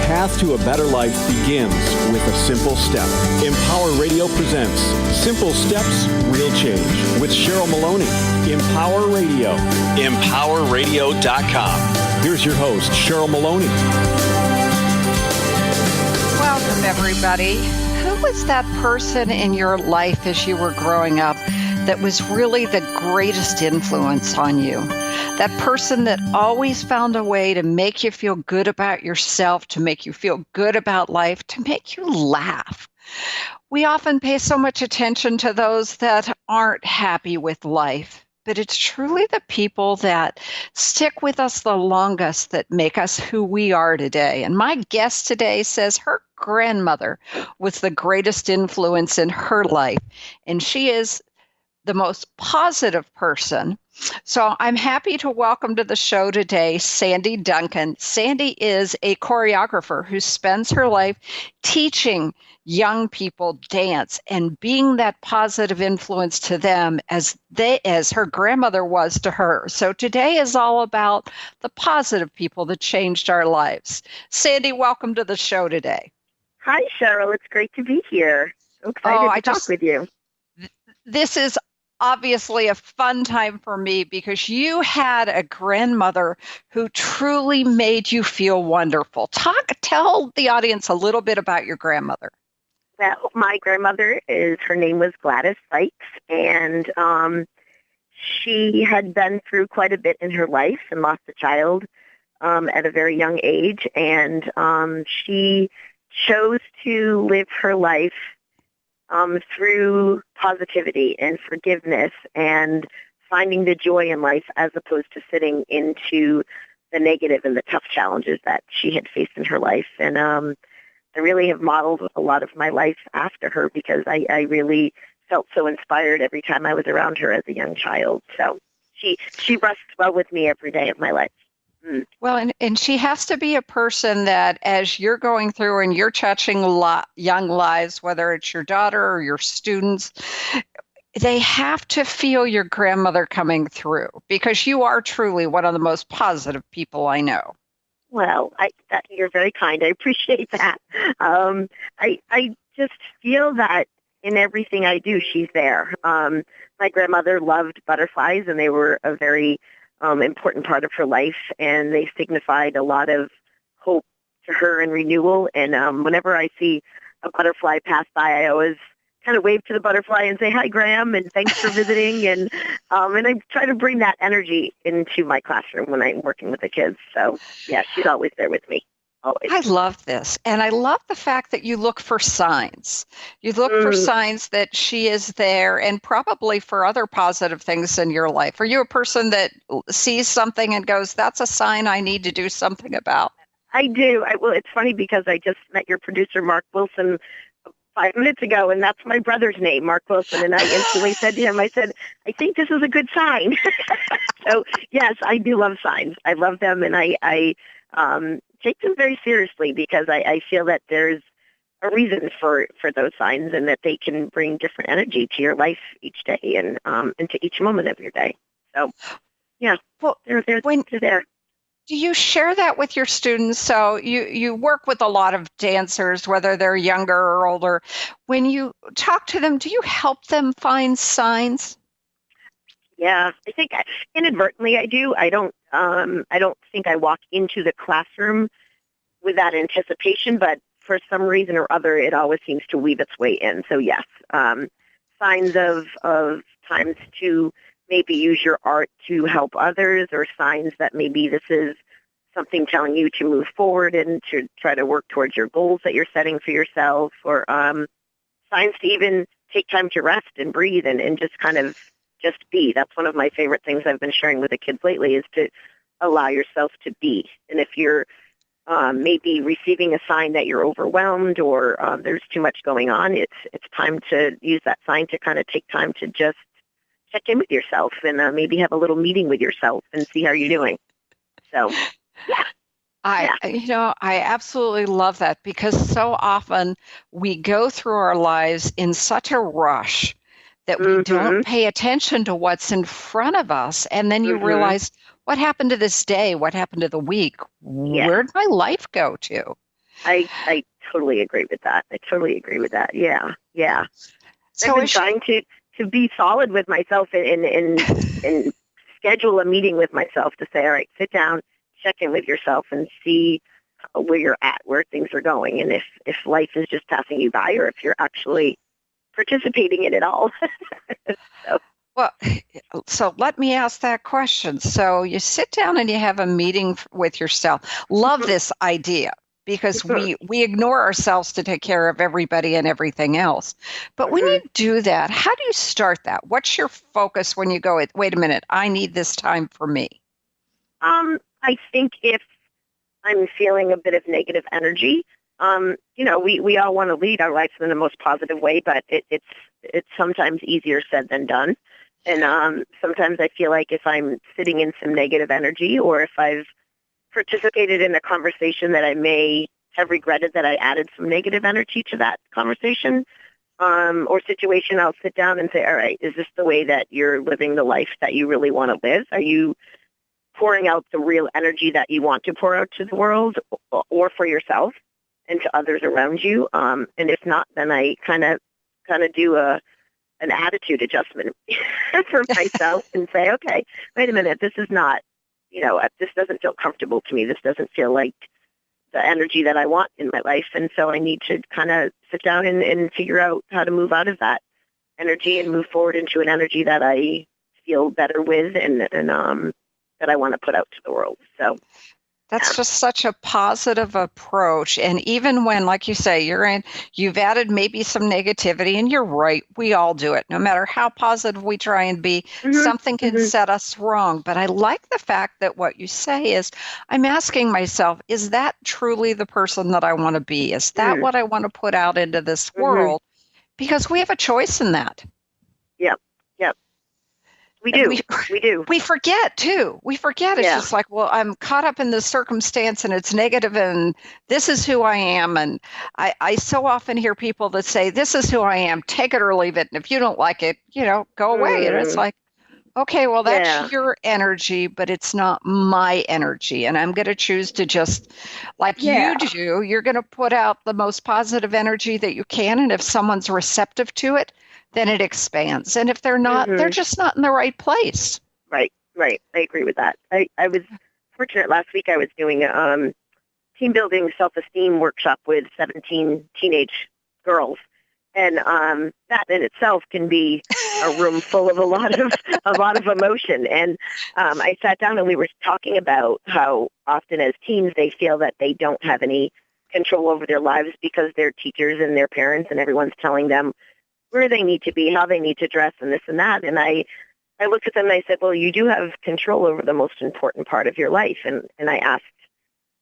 path to a better life begins with a simple step. Empower Radio presents Simple Steps, Real Change with Cheryl Maloney. Empower Radio. EmpowerRadio.com. Here's your host, Cheryl Maloney. Welcome, everybody. Who was that person in your life as you were growing up that was really the greatest influence on you? That person that always found a way to make you feel good about yourself, to make you feel good about life, to make you laugh. We often pay so much attention to those that aren't happy with life, but it's truly the people that stick with us the longest that make us who we are today. And my guest today says her grandmother was the greatest influence in her life, and she is the most positive person. So I'm happy to welcome to the show today, Sandi Duncan. Sandi is a choreographer who spends her life teaching young people dance and being that positive influence to them as her grandmother was to her. So today is all about the positive people that changed our lives. Sandi, welcome to the show today. Hi, Cheryl. It's great to be here. So excited to talk with you. This is obviously a fun time for me because you had a grandmother who truly made you feel wonderful. Tell the audience a little bit about your grandmother. Well, my grandmother her name was Gladys Sykes, and she had been through quite a bit in her life and lost a child at a very young age, and she chose to live her life through positivity and forgiveness and finding the joy in life as opposed to sitting into the negative and the tough challenges that she had faced in her life. And I really have modeled a lot of my life after her because I really felt so inspired every time I was around her as a young child. So she rests well with me every day of my life. Well, and she has to be a person that as you're going through and you're touching young lives, whether it's your daughter or your students, they have to feel your grandmother coming through because you are truly one of the most positive people I know. Well, you're very kind. I appreciate that. I just feel that in everything I do, she's there. My grandmother loved butterflies, and they were a very important part of her life, and they signified a lot of hope to her and renewal. And whenever I see a butterfly pass by, I always kind of wave to the butterfly and say, "Hi, Graham," and thanks for visiting. And I try to bring that energy into my classroom when I'm working with the kids. So, yeah, she's always there with me. Always. I love this. And I love the fact that you look for signs. You look for signs that she is there and probably for other positive things in your life. Are you a person that sees something and goes, that's a sign I need to do something about? I do. Well, it's funny because I just met your producer, Mark Wilson, 5 minutes ago, and that's my brother's name, Mark Wilson. And I instantly said to him, I think this is a good sign. So, yes, I do love signs. I love them, and I take them very seriously because I feel that there's a reason for those signs and that they can bring different energy to your life each day and to each moment of your day. So, yeah, well, they're there. Do you share that with your students? So you work with a lot of dancers, whether they're younger or older. When you talk to them, do you help them find signs? Yeah, I think inadvertently I do. I don't think I walk into the classroom with that anticipation, but for some reason or other, it always seems to weave its way in. So yes, signs of times to maybe use your art to help others, or signs that maybe this is something telling you to move forward and to try to work towards your goals that you're setting for yourself, or signs to even take time to rest and breathe and just kind of just be. That's one of my favorite things I've been sharing with the kids lately is to allow yourself to be. And if you're maybe receiving a sign that you're overwhelmed or there's too much going on, it's time to use that sign to kind of take time to just check in with yourself and maybe have a little meeting with yourself and see how you're doing. So, yeah. I absolutely love that because so often we go through our lives in such a rush that we don't pay attention to what's in front of us. And then you realize, what happened to this day? What happened to the week? Where'd my life go to? I totally agree with that. I totally agree with that. Yeah. Yeah. So I've been trying to be solid with myself and schedule a meeting with myself to say, all right, sit down, check in with yourself and see where you're at, where things are going, and if life is just passing you by or if you're actually participating in it all. Well, so let me ask that question. So you sit down and you have a meeting with yourself. Love this idea because we ignore ourselves to take care of everybody and everything else. But when you do that, how do you start that? What's your focus when you go, wait a minute, I need this time for me? I think if I'm feeling a bit of negative energy, we all want to lead our lives in the most positive way, but it's sometimes easier said than done. And sometimes I feel like if I'm sitting in some negative energy or if I've participated in a conversation that I may have regretted that I added some negative energy to that conversation or situation, I'll sit down and say, all right, is this the way that you're living the life that you really want to live? Are you pouring out the real energy that you want to pour out to the world or for yourself and to others around you? And if not, then I kind of do an attitude adjustment for myself and say, okay, wait a minute, this is not, this doesn't feel comfortable to me. This doesn't feel like the energy that I want in my life. And so I need to kind of sit down and figure out how to move out of that energy and move forward into an energy that I feel better with and that I want to put out to the world. So that's just such a positive approach. And even when, like you say, you've added maybe some negativity, and you're right, we all do it. No matter how positive we try and be, something can set us wrong. But I like the fact that what you say is, I'm asking myself, is that truly the person that I want to be? Is that what I want to put out into this world? Because we have a choice in that. Yep. We do. We do. We forget, too. We forget. It's just like, well, I'm caught up in this circumstance and it's negative and this is who I am. And I so often hear people that say, this is who I am, take it or leave it. And if you don't like it, go away. And it's like, okay, well, that's your energy, but it's not my energy. And I'm going to choose to just, like you do, you're going to put out the most positive energy that you can. And if someone's receptive to it, then it expands. And if they're not, they're just not in the right place. Right. I agree with that. I was fortunate last week. I was doing a team building self-esteem workshop with 17 teenage girls. And that in itself can be a room full of a lot of emotion. And I sat down and we were talking about how often as teens they feel that they don't have any control over their lives because their teachers and their parents and everyone's telling them where they need to be, how they need to dress, and this and that. And I looked at them and I said, well, you do have control over the most important part of your life. And I asked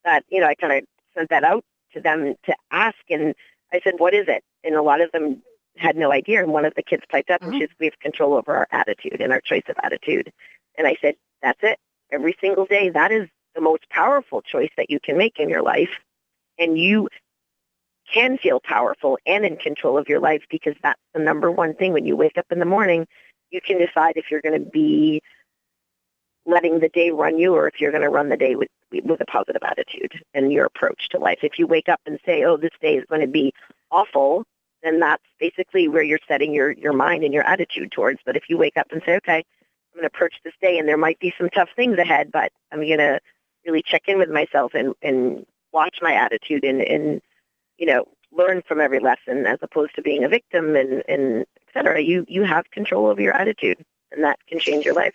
that, I kind of sent that out to them to ask. And I said, what is it? And a lot of them had no idea. And one of the kids piped up and she said, we have control over our attitude and our choice of attitude. And I said, that's it. Every single day, that is the most powerful choice that you can make in your life. And you can feel powerful and in control of your life because that's the number one thing. When you wake up in the morning, you can decide if you're going to be letting the day run you or if you're going to run the day with a positive attitude and your approach to life. If you wake up and say, oh, this day is going to be awful, then that's basically where you're setting your mind and your attitude towards. But if you wake up and say, okay, I'm going to approach this day and there might be some tough things ahead, but I'm going to really check in with myself and watch my attitude and learn from every lesson as opposed to being a victim and et cetera. You have control over your attitude and that can change your life.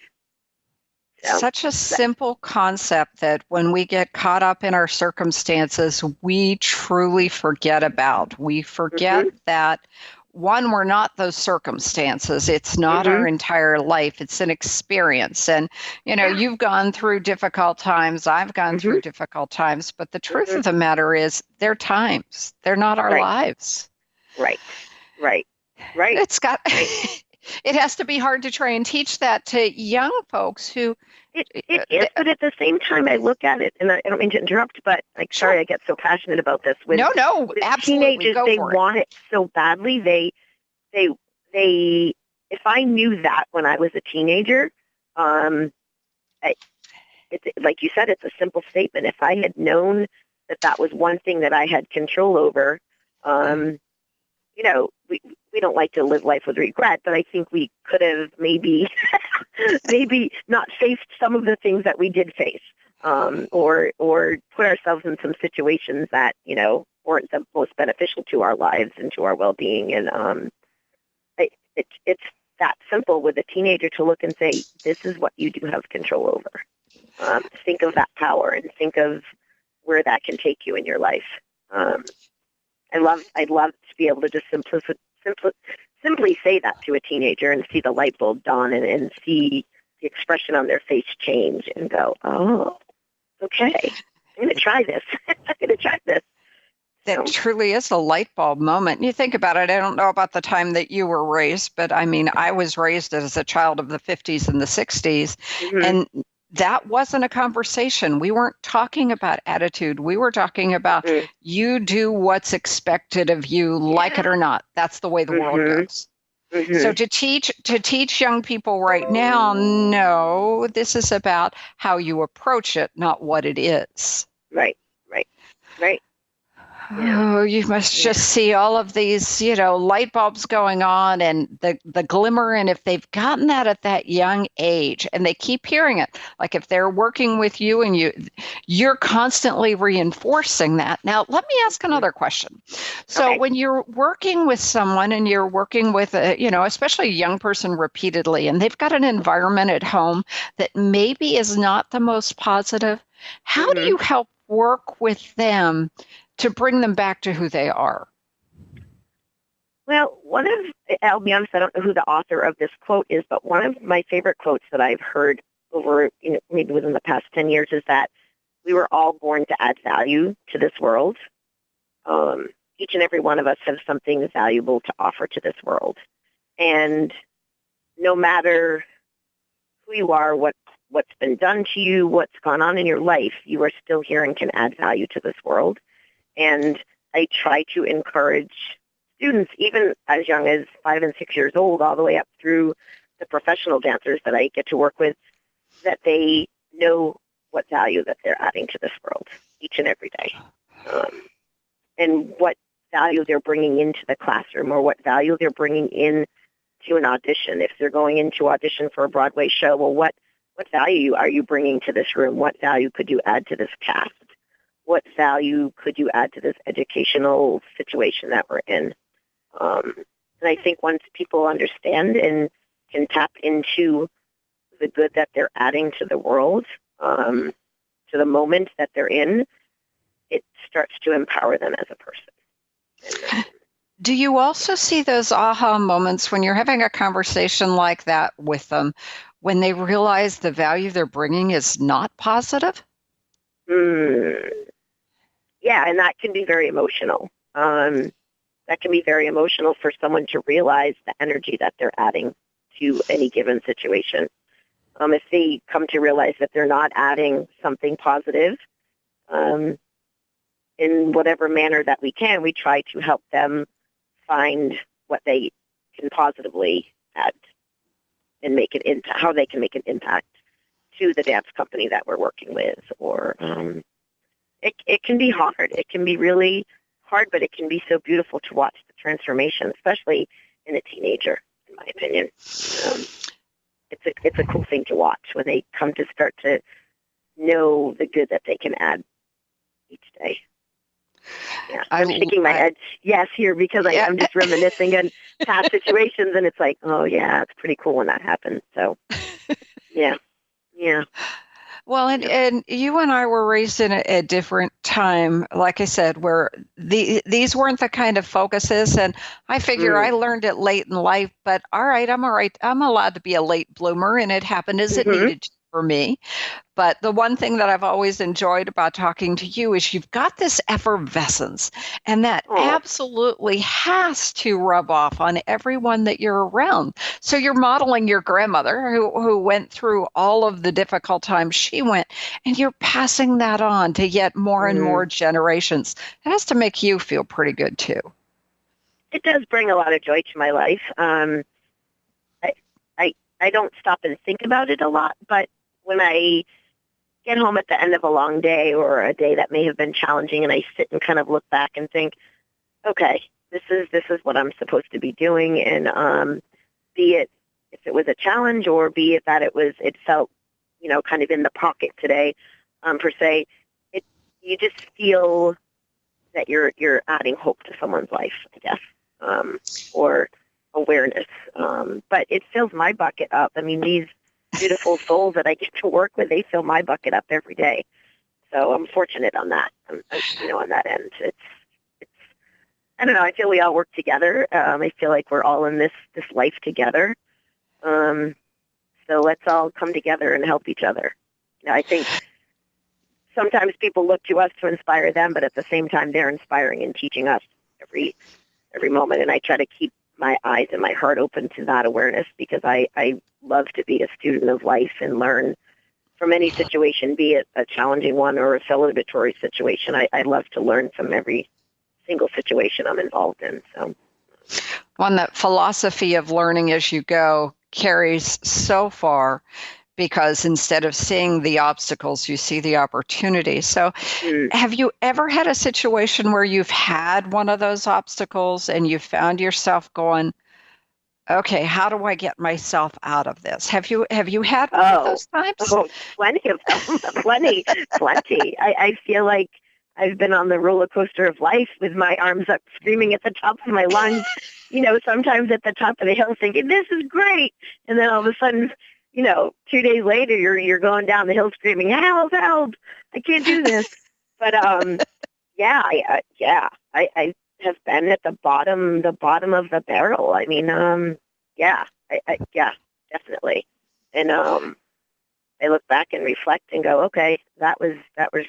So, such a simple concept that when we get caught up in our circumstances, we truly forget about. We forget that, one, we're not those circumstances. It's not our entire life. It's an experience. And, you've gone through difficult times. I've gone through difficult times. But the truth of the matter is they're times. They're not our lives. Right. It's got... It has to be hard to try and teach that to young folks who... It is, but at the same time, I look at it, and I don't mean to interrupt, but sorry, I get so passionate about this. No, absolutely. Teenagers, they want it so badly. They, if I knew that when I was a teenager, it's like you said, it's a simple statement. If I had known that was one thing that I had control over. You know, we don't like to live life with regret, but I think we could have maybe not faced some of the things that we did face, or put ourselves in some situations that, you know, weren't the most beneficial to our lives and to our well-being. And it's that simple with a teenager to look and say, this is what you do have control over. Think of that power and think of where that can take you in your life. I'd love to be able to just simply say that to a teenager and see the light bulb dawn and see the expression on their face change and go, oh, okay, I'm going to try this. I'm going to try this. That truly is a light bulb moment. You think about it, I don't know about the time that you were raised, but I mean, I was raised as a child of the 50s and the 60s, and that wasn't a conversation. We weren't talking about attitude. We were talking about you do what's expected of you, like it or not. That's the way the world goes. So to teach young people right now, no, this is about how you approach it, not what it is. Right. Oh, you must just see all of these, you know, light bulbs going on and the glimmer. And if they've gotten that at that young age and they keep hearing it, like if they're working with you and you're constantly reinforcing that. Now, let me ask another question. So when you're working with someone and you're working with a, you know, especially a young person repeatedly, and they've got an environment at home that maybe is not the most positive, how do you help work with them to bring them back to who they are? Well, I'll be honest, I don't know who the author of this quote is, but one of my favorite quotes that I've heard over, you know, maybe within the past 10 years is that we were all born to add value to this world. Each and every one of us have something valuable to offer to this world. And no matter who you are, what's been done to you, what's gone on in your life, you are still here and can add value to this world. And I try to encourage students, even as young as 5 and 6 years old, all the way up through the professional dancers that I get to work with, that they know what value that they're adding to this world each and every day. And what value they're bringing into the classroom, or what value they're bringing in to an audition. If they're going into audition for a Broadway show, well, what value are you bringing to this room? What value could you add to this cast? What value could you add to this educational situation that we're in? And I think once people understand and can tap into the good that they're adding to the world, to the moment that they're in, it starts to empower them as a person. Do you also see those aha moments when you're having a conversation like that with them, when they realize the value they're bringing is not positive? Yeah, and that can be very emotional. That can be very emotional for someone to realize the energy that they're adding to any given situation. If they come to realize that they're not adding something positive, in whatever manner that we can, we try to help them find what they can positively add and make it into how they can make an impact to the dance company that we're working with. Or it can be hard. It can be really hard, but it can be so beautiful to watch the transformation, especially in a teenager, in my opinion. It's a cool thing to watch when they come to start to know the good that they can add each day. Yeah, I'm shaking my head yes here because I'm just reminiscing on past situations, and it's like, oh yeah, it's pretty cool when that happens. So yeah. Well, and you and I were raised in a different time, like I said, where these weren't the kind of focuses. And I figure I learned it late in life, but all right. I'm allowed to be a late bloomer, and it happened as it needed to for me. But the one thing that I've always enjoyed about talking to you is you've got this effervescence, and that absolutely has to rub off on everyone that you're around. So you're modeling your grandmother who went through all of the difficult times she went, and you're passing that on to yet more and more generations. It has to make you feel pretty good too. It does bring a lot of joy to my life. I don't stop and think about it a lot, but when I get home at the end of a long day or a day that may have been challenging, and I sit and kind of look back and think, okay, this is what I'm supposed to be doing, and be it if it was a challenge or be it that it felt, kind of in the pocket today, per se, you just feel that you're adding hope to someone's life, I guess, or awareness. But it fills my bucket up. I mean, these beautiful souls that I get to work with, they fill my bucket up every day. So I'm fortunate on that. On that end, it's I don't know. I feel we all work together. I feel like we're all in this life together. So let's all come together and help each other. I think sometimes people look to us to inspire them, but at the same time, they're inspiring and teaching us every moment. And I try to keep my eyes and my heart open to that awareness, because I love to be a student of life and learn from any situation, be it a challenging one or a celebratory situation. I love to learn from every single situation I'm involved in. So, that philosophy of learning as you go carries so far, because instead of seeing the obstacles, you see the opportunities. So have you ever had a situation where you've had one of those obstacles and you found yourself going, okay, how do I get myself out of this? Have you had one of those times? Oh, plenty of them. plenty. I feel like I've been on the roller coaster of life with my arms up, screaming at the top of my lungs, sometimes at the top of the hill thinking, this is great. And then all of a sudden, 2 days later, you're going down the hill screaming, help, I can't do this. But, I have been at the bottom of the barrel. I mean, definitely. And, I look back and reflect and go, okay, that was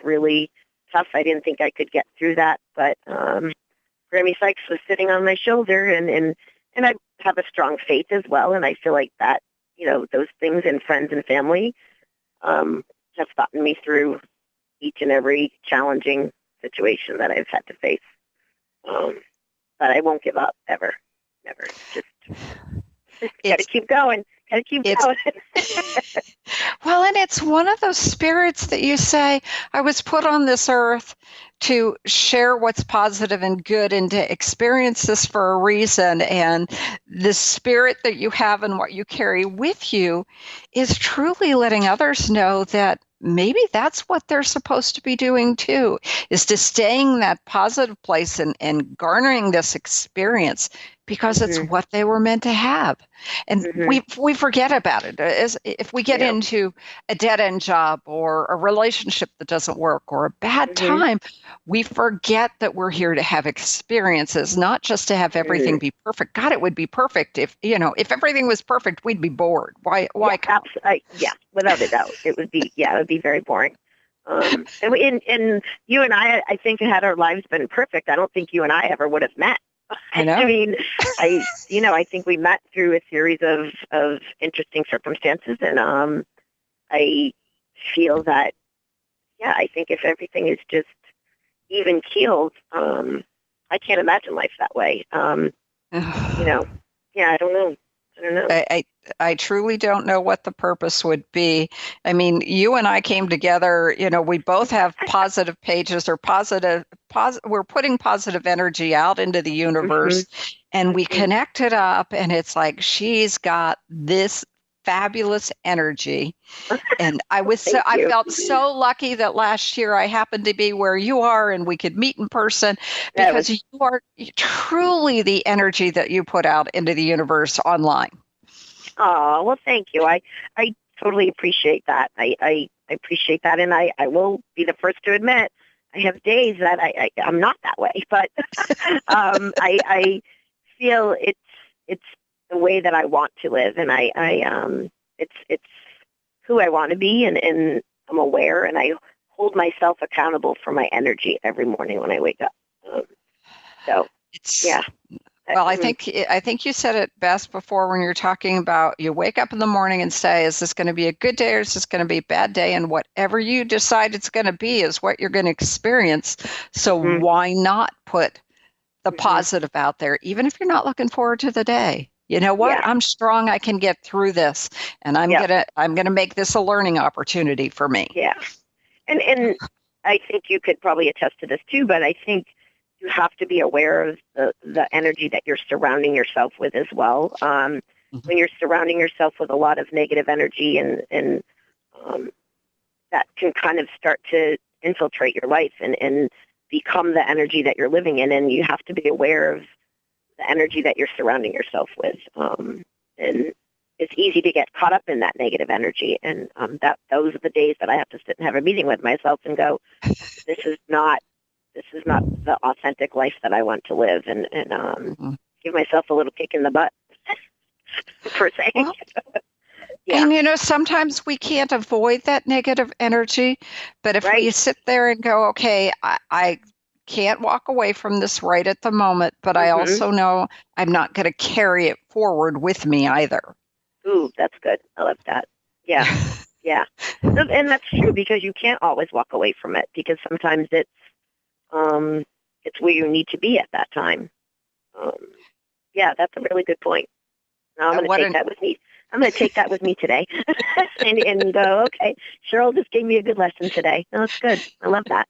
really tough. I didn't think I could get through that, but Grammy Sykes was sitting on my shoulder, and I have a strong faith as well, and I feel like that, those things and friends and family have gotten me through each and every challenging situation that I've had to face. But I won't give up, ever, never. Just got to keep going. Got to keep going. Well, and it's one of those spirits that you say, I was put on this earth to share what's positive and good and to experience this for a reason. And the spirit that you have and what you carry with you is truly letting others know that maybe that's what they're supposed to be doing too, is to staying in that positive place and garnering this experience, because it's what they were meant to have. And we forget about it. If we get into a dead-end job or a relationship that doesn't work or a bad time, we forget that we're here to have experiences, not just to have everything be perfect. God, it would be perfect if everything was perfect, we'd be bored. Why? Without a doubt. It would be very boring. And you and I think had our lives been perfect, I don't think you and I ever would have met. I know. I mean, I think we met through a series of interesting circumstances, and I feel that, I think if everything is just even keeled, I can't imagine life that way. I don't know. I truly don't know what the purpose would be. I mean, you and I came together, we both have positive pages or we're putting positive energy out into the universe, and we connected up, and it's like, she's got this fabulous energy. And I felt so lucky that last year I happened to be where you are and we could meet in person, because you are truly the energy that you put out into the universe online. Oh, well, thank you. I totally appreciate that. I appreciate that. And I will be the first to admit, I have days that I'm not that way, but I feel it's the way that I want to live. And it's who I want to be. And I'm aware, and I hold myself accountable for my energy every morning when I wake up. Well, I think you said it best before when you're talking about, you wake up in the morning and say, is this going to be a good day or is this going to be a bad day? And whatever you decide it's going to be is what you're going to experience. So why not put the positive out there, even if you're not looking forward to the day? You know what? I'm strong. I can get through this, and I'm gonna make this a learning opportunity for me. And I think you could probably attest to this too, but I think you have to be aware of the energy that you're surrounding yourself with as well. When you're surrounding yourself with a lot of negative energy and that can kind of start to infiltrate your life and become the energy that you're living in, and you have to be aware of the energy that you're surrounding yourself with. And it's easy to get caught up in that negative energy, and those are the days that I have to sit and have a meeting with myself and go, this is not the authentic life that I want to live, and give myself a little kick in the butt for saying. Well, yeah. and sometimes we can't avoid that negative energy, but if we sit there and go, okay, I can't walk away from this right at the moment, but I also know I'm not going to carry it forward with me either. Ooh, that's good. I love that. Yeah. Yeah. And that's true, because you can't always walk away from it, because sometimes it's where you need to be at that time. Yeah, that's a really good point. Now I'm going to take that with me. I'm going to take that with me today and go, okay, Cheryl just gave me a good lesson today. No, that's good. I love that.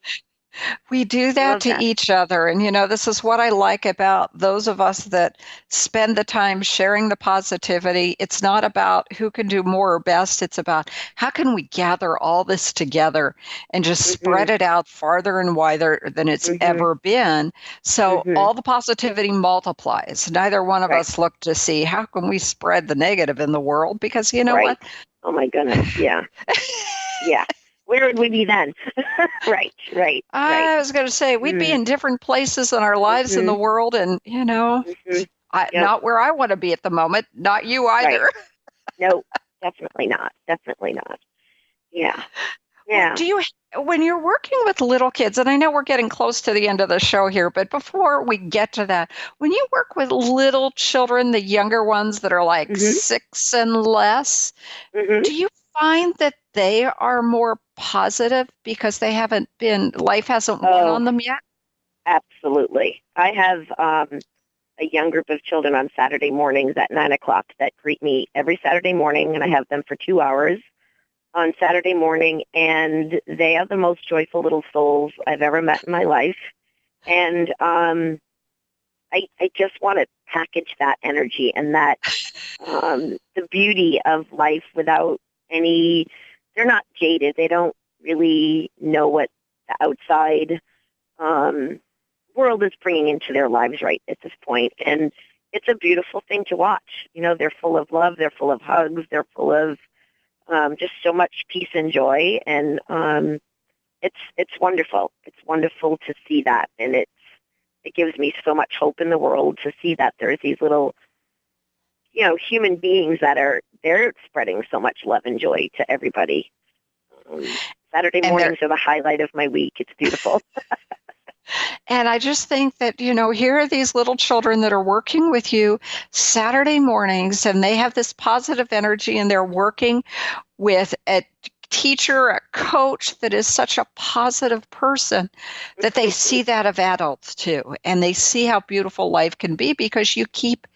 We do that to each other. And, this is what I like about those of us that spend the time sharing the positivity. It's not about who can do more or best. It's about how can we gather all this together and just spread it out farther and wider than it's ever been. So all the positivity multiplies. Neither one of us look to see how can we spread the negative in the world, because you know what? Oh, my goodness. Yeah. Yeah. Where would we be then? Right. I was going to say, we'd be in different places in our lives in the world, and, not where I want to be at the moment. Not you either. Right. No, definitely not. Definitely not. Yeah. Yeah. When you're working with little kids, and I know we're getting close to the end of the show here, but before we get to that, when you work with little children, the younger ones that are like 6 and less, do you find that they are more positive because life hasn't won on them yet? Absolutely. I have a young group of children on Saturday mornings at 9:00 that greet me every Saturday morning, and I have them for 2 hours on Saturday morning, and they are the most joyful little souls I've ever met in my life. And I just want to package that energy and that the beauty of life without they're not jaded. They don't really know what the outside world is bringing into their lives right at this point. And it's a beautiful thing to watch. They're full of love. They're full of hugs. They're full of just so much peace and joy. And it's wonderful. It's wonderful to see that. And it gives me so much hope in the world to see that there's these little human beings they're spreading so much love and joy to everybody. Saturday mornings are the highlight of my week. It's beautiful. And I just think that, here are these little children that are working with you Saturday mornings, and they have this positive energy, and they're working with a teacher, a coach that is such a positive person, that they see that of adults too, and they see how beautiful life can be because you keep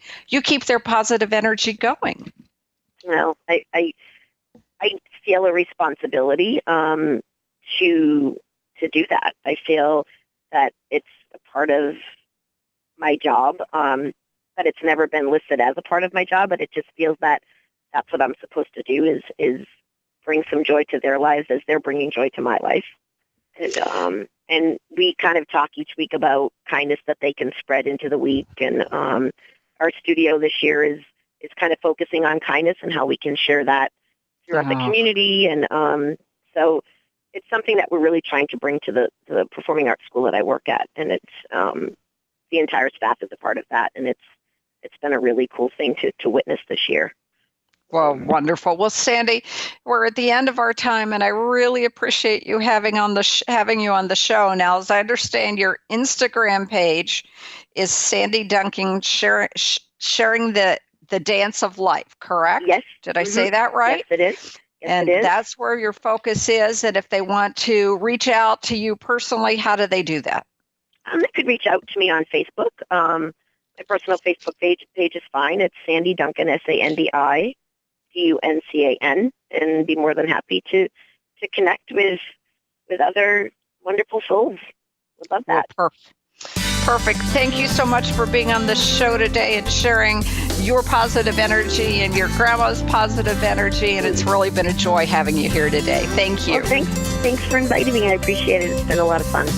their positive energy going. Well, I feel a responsibility to do that. I feel that it's a part of my job, but it's never been listed as a part of my job. But it just feels that that's what I'm supposed to do is bring some joy to their lives as they're bringing joy to my life. And we kind of talk each week about kindness that they can spread into the week. And our studio this year is kind of focusing on kindness and how we can share that throughout the community. And so it's something that we're really trying to bring to the performing arts school that I work at. And it's the entire staff is a part of that. And it's been a really cool thing to witness this year. Well, wonderful. Well, Sandi, we're at the end of our time, and I really appreciate you having you on the show. Now, as I understand, your Instagram page is Sandi Duncan sharing the dance of life, correct? Yes. Did I say that right? Yes, it is. Yes, and it is. That's where your focus is. And if they want to reach out to you personally, how do they do that? They could reach out to me on Facebook. My personal Facebook page is fine. It's Sandi Duncan, SandiDuncan, and be more than happy to connect with with other wonderful souls. Would love that. Well, perfect. Thank you so much for being on the show today and sharing your positive energy and your grandma's positive energy. And it's really been a joy having you here today. Thank you. Well, thanks for inviting me. I appreciate it. It's been a lot of fun.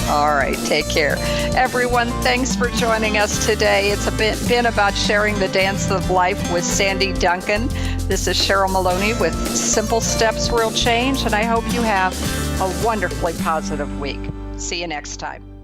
All right. Take care. Everyone, thanks for joining us today. It's been about sharing the dance of life with Sandi Duncan. This is Cheryl Maloney with Simple Steps, Real Change. And I hope you have a wonderfully positive week. See you next time.